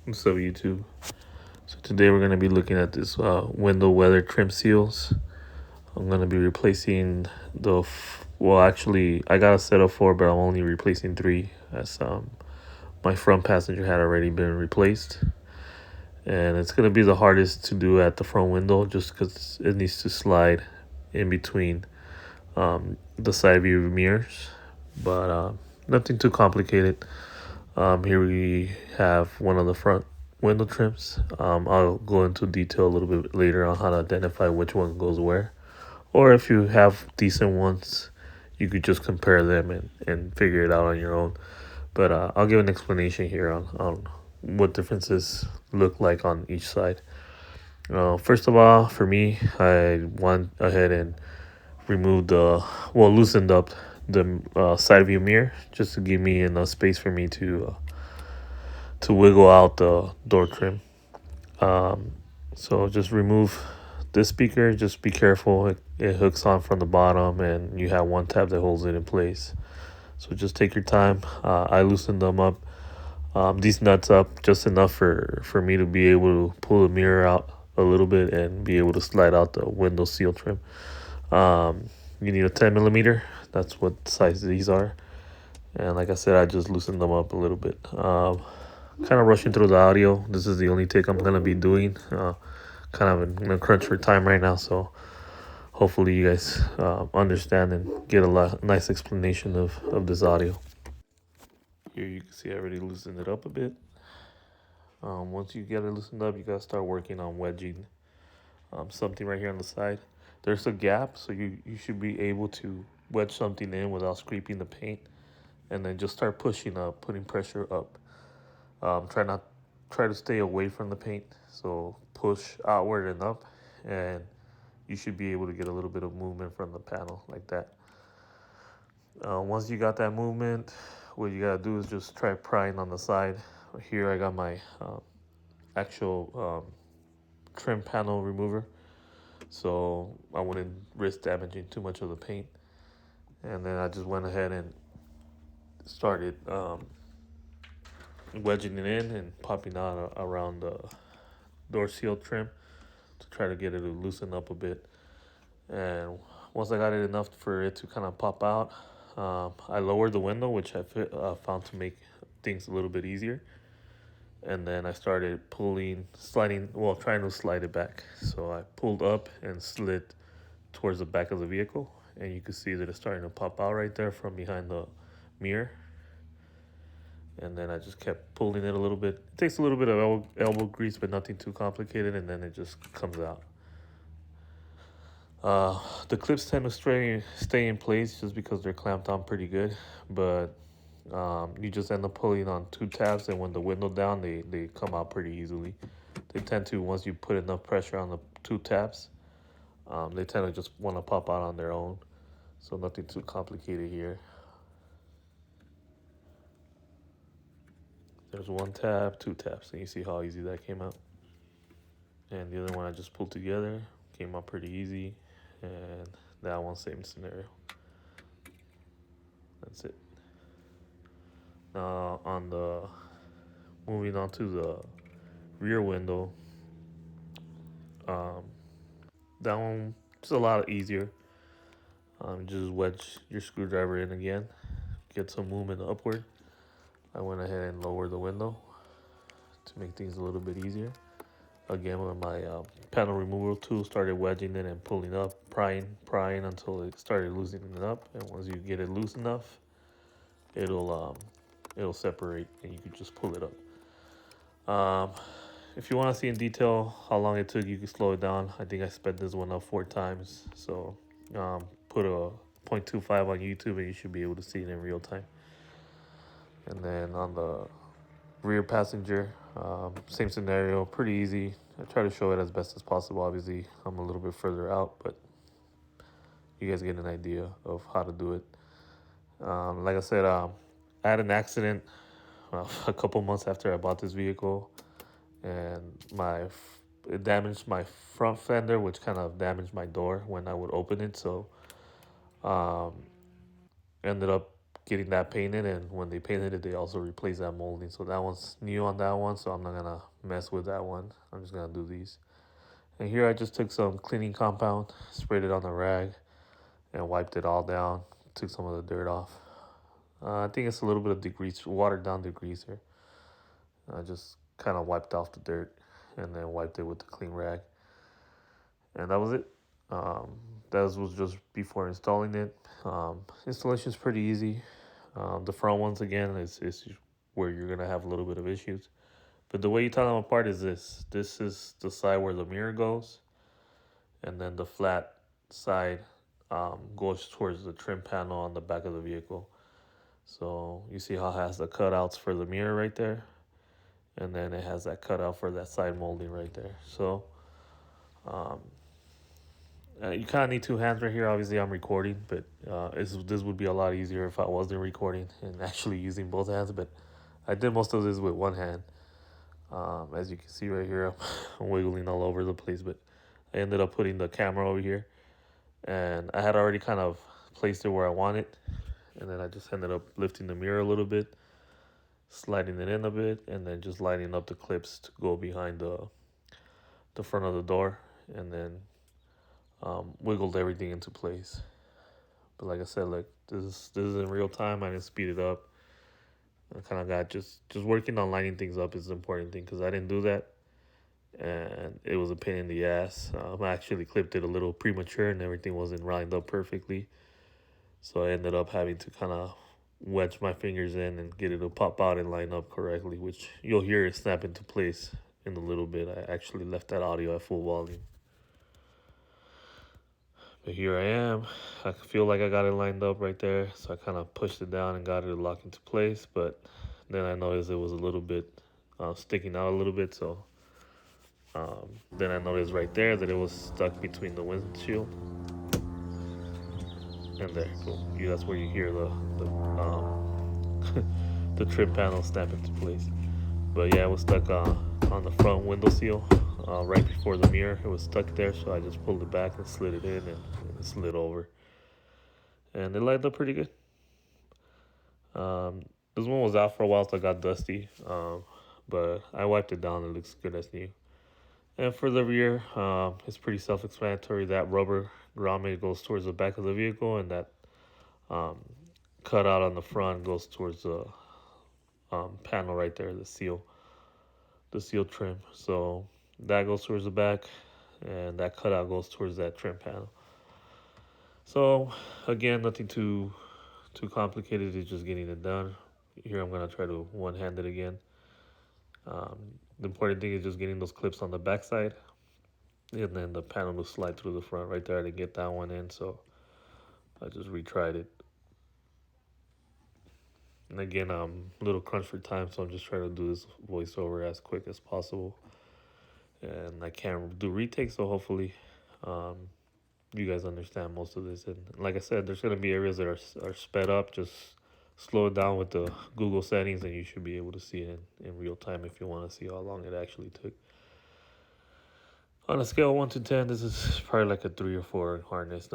What's up, YouTube? So today we're going to be looking at this window weather trim seals. I'm going to be replacing well, actually, I got a set of 4, but I'm only replacing 3 as my front passenger had already been replaced. And it's going to be the hardest to do at the front window just because it needs to slide in between the side view mirrors. But nothing too complicated. Here we have one of the front window trims. I'll go into detail a little bit later on how to identify which one goes where. Or if you have decent ones, you could just compare them and figure it out on your own. But I'll give an explanation here on what differences look like on each side. First of all, for me, I went ahead and loosened up the side view mirror just to give me enough space for me to wiggle out the door trim. So just remove this speaker. Just be careful. It hooks on from the bottom and you have one tab that holds it in place. So just take your time. I loosened them up, these nuts up just enough for me to be able to pull the mirror out a little bit and be able to slide out the window seal trim. You need a 10 millimeter. That's what size these are. And like I said, I just loosened them up a little bit. Kind of rushing through the audio. This is the only take I'm going to be doing. Kind of in a crunch for time right now, so hopefully you guys understand and get a nice explanation of this audio. Here you can see I already loosened it up a bit. Once you get it loosened up, you got to start working on wedging something right here on the side. There's a gap, so you should be able to wedge something in without scraping the paint. And then just start pushing up, putting pressure up. Try to stay away from the paint. So push outward and up, and you should be able to get a little bit of movement from the panel like that. Once you got that movement, what you gotta do is just try prying on the side. Here I got my actual trim panel remover, so I wouldn't risk damaging too much of the paint. And then I just went ahead and started wedging it in and popping out around the door seal trim to try to get it to loosen up a bit. And once I got it enough for it to kind of pop out, I lowered the window, which I found to make things a little bit easier. And then I started trying to slide it back. So I pulled up and slid towards the back of the vehicle, and you can see that it's starting to pop out right there from behind the mirror. And then I just kept pulling it a little bit. It takes a little bit of elbow grease, but nothing too complicated, and then it just comes out. The clips tend to stay in place just because they're clamped on pretty good, but you just end up pulling on 2 tabs, and when the window down, they come out pretty easily. They tend to, once you put enough pressure on the 2 tabs, they tend to just want to pop out on their own. So nothing too complicated here. There's 1 tab, 2 tabs, and you see how easy that came out. And the other one I just pulled together, came out pretty easy. And that one, same scenario. That's it. Now moving on to the rear window, that one is a lot easier. Just wedge your screwdriver in again, get some movement upward. I went ahead and lowered the window to make things a little bit easier. Again, with my panel removal tool, started wedging it and pulling up, prying until it started loosening it up. And once you get it loose enough, it'll separate and you can just pull it up. If you want to see in detail how long it took, you can slow it down. I think I sped this one up 4 times. So put a 0.25 on YouTube and you should be able to see it in real time. And then on the rear passenger, same scenario, pretty easy. I try to show it as best as possible. Obviously, I'm a little bit further out, but you guys get an idea of how to do it. Like I said, I had an accident a couple months after I bought this vehicle, and it damaged my front fender, which kind of damaged my door when I would open it. So ended up getting that painted, and when they painted it, they also replaced that molding. So that one's new on that one, so I'm not gonna mess with that one. I'm just gonna do these. And here I just took some cleaning compound, sprayed it on the rag, and wiped it all down. Took some of the dirt off. I think it's a little bit of degreaser, watered down degreaser. I just kind of wiped off the dirt and then wiped it with the clean rag. And that was it. That was just before installing it. Installation is pretty easy. The front ones, again, is where you're going to have a little bit of issues. But the way you tell them apart is this. This is the side where the mirror goes. And then the flat side goes towards the trim panel on the back of the vehicle. So you see how it has the cutouts for the mirror right there. And then it has that cutout for that side molding right there. So you kind of need two hands right here. Obviously, I'm recording, but this would be a lot easier if I wasn't recording and actually using both hands. But I did most of this with one hand. As you can see right here, I'm wiggling all over the place. But I ended up putting the camera over here. And I had already kind of placed it where I want it. And then I just ended up lifting the mirror a little bit, sliding it in a bit, and then just lining up the clips to go behind the front of the door. And then wiggled everything into place. But like I said, like this is in real time. I didn't speed it up. I kind of got just working on lining things up is the important thing, because I didn't do that, and it was a pain in the ass. I actually clipped it a little premature, and everything wasn't lined up perfectly. So I ended up having to kind of wedge my fingers in and get it to pop out and line up correctly, which you'll hear it snap into place in a little bit. I actually left that audio at full volume. But here I am. I feel like I got it lined up right there. So I kind of pushed it down and got it to lock into place. But then I noticed it was a little bit sticking out a little bit. So then I noticed right there that it was stuck between the windshield and there. Boom. That's where you hear the the trim panel snap into place. But yeah, it was stuck on the front window seal. Right before the mirror, it was stuck there, so I just pulled it back and slid it in, and it slid over, and it lined up pretty good. This one was out for a while, so it got dusty, but I wiped it down. It looks good as new. And for the rear, it's pretty self-explanatory. That rubber grommet goes towards the back of the vehicle, and that cutout on the front goes towards the panel right there, the seal trim. So that goes towards the back, and that cutout goes towards that trim panel. So again, nothing too complicated. It's just getting it done. Here I'm gonna try to one-hand it again. The important thing is just getting those clips on the back side, and then the panel will slide through the front right there. I didn't get that one in, so I just retried it. And again, I'm a little crunched for time, so I'm just trying to do this voiceover as quick as possible. And I can't do retakes, so hopefully you guys understand most of this. And like I said, there's going to be areas that are sped up. Just slow it down with the Google settings, and you should be able to see it in real time if you want to see how long it actually took. On a scale of 1 to 10, this is probably like a 3 or 4 harness.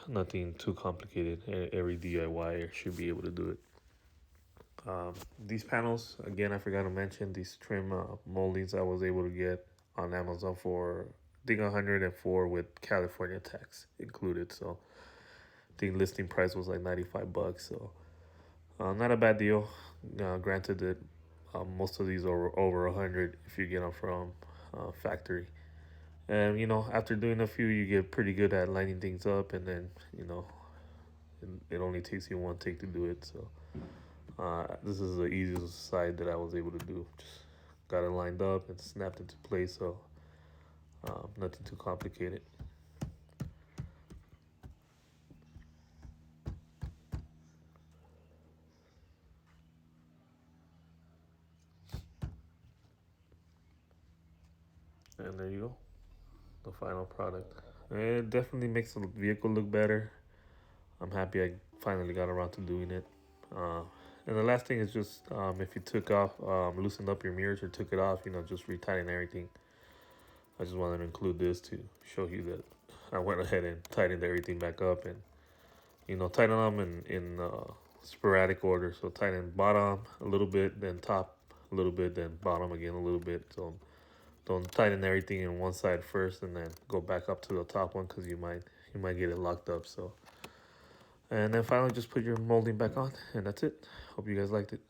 Nothing too complicated. Every DIYer should be able to do it. These panels, again, I forgot to mention these trim moldings I was able to get on Amazon for, I think, 104 with California tax included. So I think listing price was like $95. So not a bad deal. Granted that most of these are over 100 if you get them from factory. And after doing a few, you get pretty good at lining things up, and then it only takes you one take to do it. So this is the easiest side that I was able to do. Just got it lined up and snapped into place, so nothing too complicated. And there you go, the final product. It definitely makes the vehicle look better. I'm happy I finally got around to doing it. And the last thing is just if you took off, loosened up your mirrors or took it off, just retighten everything. I just wanted to include this to show you that I went ahead and tightened everything back up, and tighten them in sporadic order. So tighten bottom a little bit, then top a little bit, then bottom again a little bit. So don't tighten everything in one side first and then go back up to the top one, because you might get it locked up. So, and then finally just put your molding back on, and that's it. Hope you guys liked it.